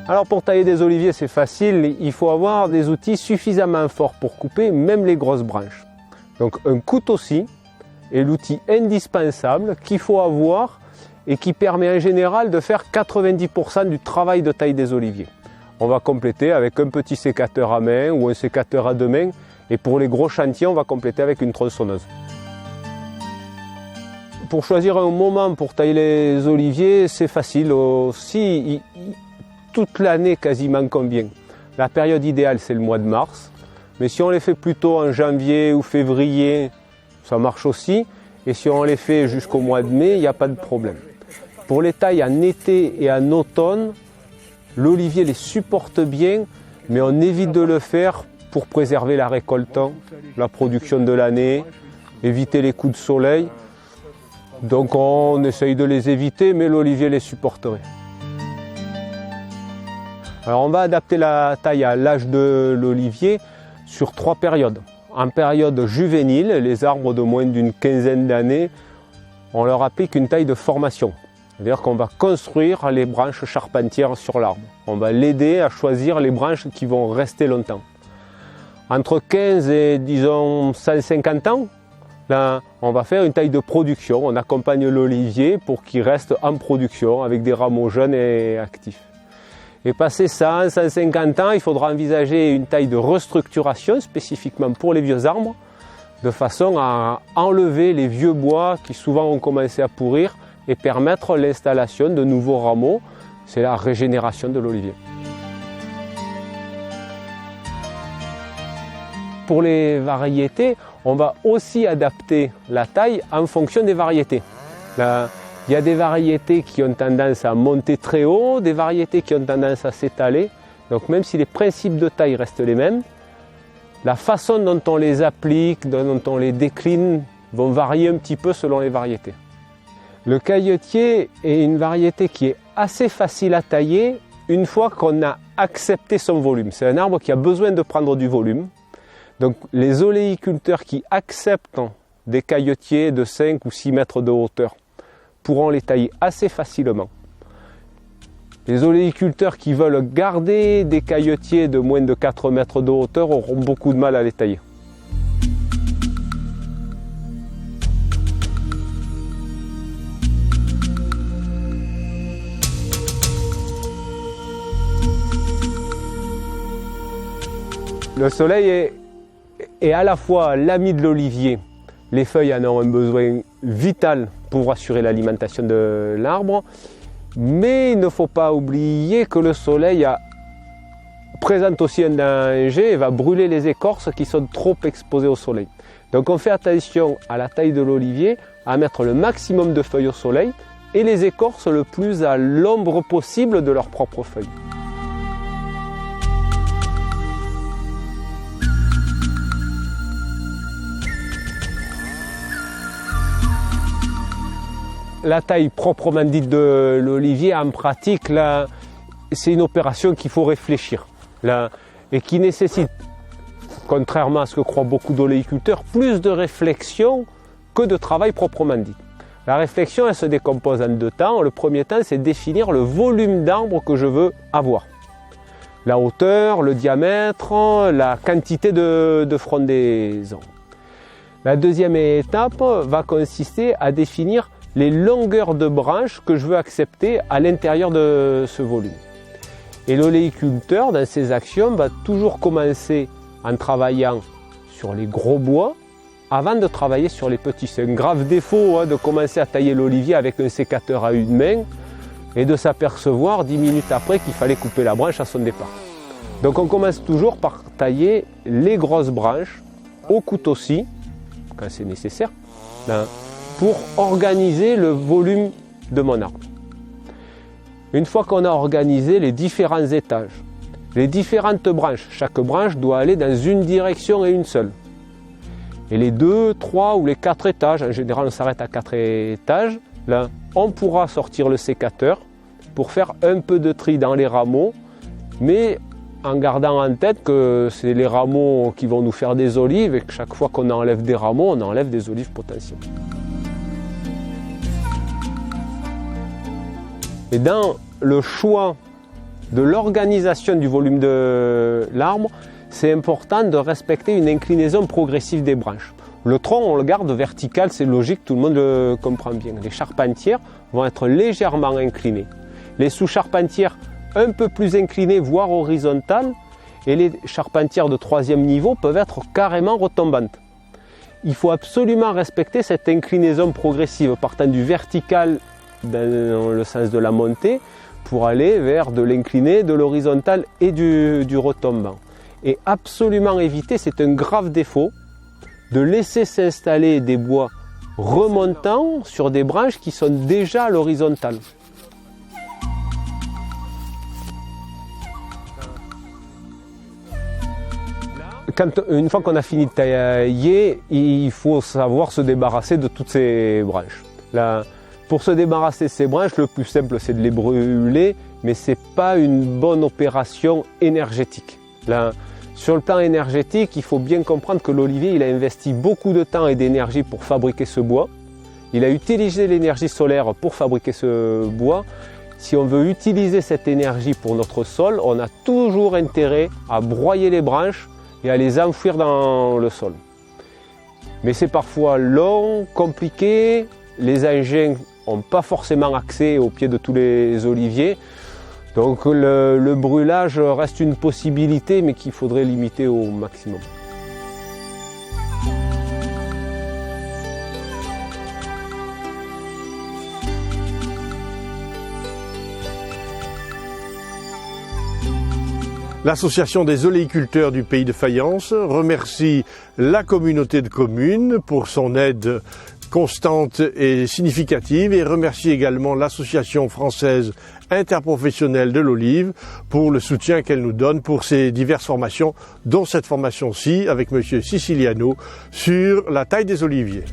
Alors pour tailler des oliviers, c'est facile, il faut avoir des outils suffisamment forts pour couper même les grosses branches. Donc un couteau-scie est l'outil indispensable qu'il faut avoir et qui permet en général de faire 90% du travail de taille des oliviers. On va compléter avec un petit sécateur à main ou un sécateur à deux mains, et pour les gros chantiers, on va compléter avec une tronçonneuse. Pour choisir un moment pour tailler les oliviers, c'est facile aussi. Toute l'année quasiment convient. La période idéale, c'est le mois de mars. Mais si on les fait plutôt en janvier ou février, ça marche aussi. Et si on les fait jusqu'au mois de mai, il n'y a pas de problème. Pour les tailles en été et en automne, l'olivier les supporte bien, mais on évite de le faire pour préserver la récolte, la production de l'année, éviter les coups de soleil. Donc on essaye de les éviter, mais l'olivier les supporterait. Alors on va adapter la taille à l'âge de l'olivier sur 3 périodes. En période juvénile, les arbres de moins d'une quinzaine d'années, on leur applique une taille de formation. C'est-à-dire qu'on va construire les branches charpentières sur l'arbre. On va l'aider à choisir les branches qui vont rester longtemps. Entre 15 et disons 150 ans, là, on va faire une taille de production. On accompagne l'olivier pour qu'il reste en production avec des rameaux jeunes et actifs. Et passé 100, 150 ans, il faudra envisager une taille de restructuration spécifiquement pour les vieux arbres, de façon à enlever les vieux bois qui souvent ont commencé à pourrir et permettre l'installation de nouveaux rameaux. C'est la régénération de l'olivier. Pour les variétés, on va aussi adapter la taille en fonction des variétés. Il y a des variétés qui ont tendance à monter très haut, des variétés qui ont tendance à s'étaler. Donc même si les principes de taille restent les mêmes, la façon dont on les applique, dont on les décline, vont varier un petit peu selon les variétés. Le caillotier est une variété qui est assez facile à tailler une fois qu'on a accepté son volume. C'est un arbre qui a besoin de prendre du volume. Donc les oléiculteurs qui acceptent des caillotiers de 5 ou 6 mètres de hauteur pourront les tailler assez facilement. Les oléiculteurs qui veulent garder des caillotiers de moins de 4 mètres de hauteur auront beaucoup de mal à les tailler. Le soleil est à la fois l'ami de l'olivier. Les feuilles en ont un besoin vital pour assurer l'alimentation de l'arbre, mais il ne faut pas oublier que le soleil présente aussi un danger et va brûler les écorces qui sont trop exposées au soleil. Donc on fait attention à la taille de l'olivier, à mettre le maximum de feuilles au soleil et les écorces le plus à l'ombre possible de leurs propres feuilles. La taille proprement dite de l'olivier, en pratique, c'est une opération qu'il faut réfléchir et qui nécessite, contrairement à ce que croient beaucoup d'oléiculteurs, plus de réflexion que de travail proprement dit. La réflexion, elle se décompose en 2 temps. Le premier temps, c'est définir le volume d'arbre que je veux avoir. La hauteur, le diamètre, la quantité de frondaison. La deuxième étape va consister à définir les longueurs de branches que je veux accepter à l'intérieur de ce volume. Et l'oléiculteur, dans ses actions, va toujours commencer en travaillant sur les gros bois avant de travailler sur les petits. C'est un grave défaut de commencer à tailler l'olivier avec un sécateur à une main et de s'apercevoir 10 minutes après qu'il fallait couper la branche à son départ. Donc on commence toujours par tailler les grosses branches au couteau-scie, quand c'est nécessaire, pour organiser le volume de mon arbre. Une fois qu'on a organisé les différents étages, les différentes branches, chaque branche doit aller dans une direction et une seule. Et les 2, 3 ou les 4 étages, en général on s'arrête à 4 étages, là on pourra sortir le sécateur pour faire un peu de tri dans les rameaux, mais en gardant en tête que c'est les rameaux qui vont nous faire des olives et que chaque fois qu'on enlève des rameaux, on enlève des olives potentielles. Et dans le choix de l'organisation du volume de l'arbre, c'est important de respecter une inclinaison progressive des branches. Le tronc, on le garde vertical, c'est logique, tout le monde le comprend bien. Les charpentières vont être légèrement inclinées. Les sous-charpentières un peu plus inclinées, voire horizontales, et les charpentières de 3e niveau peuvent être carrément retombantes. Il faut absolument respecter cette inclinaison progressive, partant du vertical dans le sens de la montée, pour aller vers de l'incliné, de l'horizontal et du retombant. Et absolument éviter, c'est un grave défaut, de laisser s'installer des bois remontants sur des branches qui sont déjà à l'horizontale. Une fois qu'on a fini de tailler, il faut savoir se débarrasser de toutes ces branches. Pour se débarrasser de ces branches, le plus simple c'est de les brûler, mais ce n'est pas une bonne opération énergétique. Sur le plan énergétique, il faut bien comprendre que l'olivier il a investi beaucoup de temps et d'énergie pour fabriquer ce bois. Il a utilisé l'énergie solaire pour fabriquer ce bois. Si on veut utiliser cette énergie pour notre sol, on a toujours intérêt à broyer les branches et à les enfouir dans le sol. Mais c'est parfois long, compliqué, les engins n'ont pas forcément accès au pied de tous les oliviers. Donc le brûlage reste une possibilité, mais qu'il faudrait limiter au maximum. L'Association des oléiculteurs du Pays de Fayence remercie la communauté de communes pour son aide constante et significative et remercie également l'Association française interprofessionnelle de l'olive pour le soutien qu'elle nous donne pour ces diverses formations, dont cette formation-ci avec M. Siciliano sur la taille des oliviers.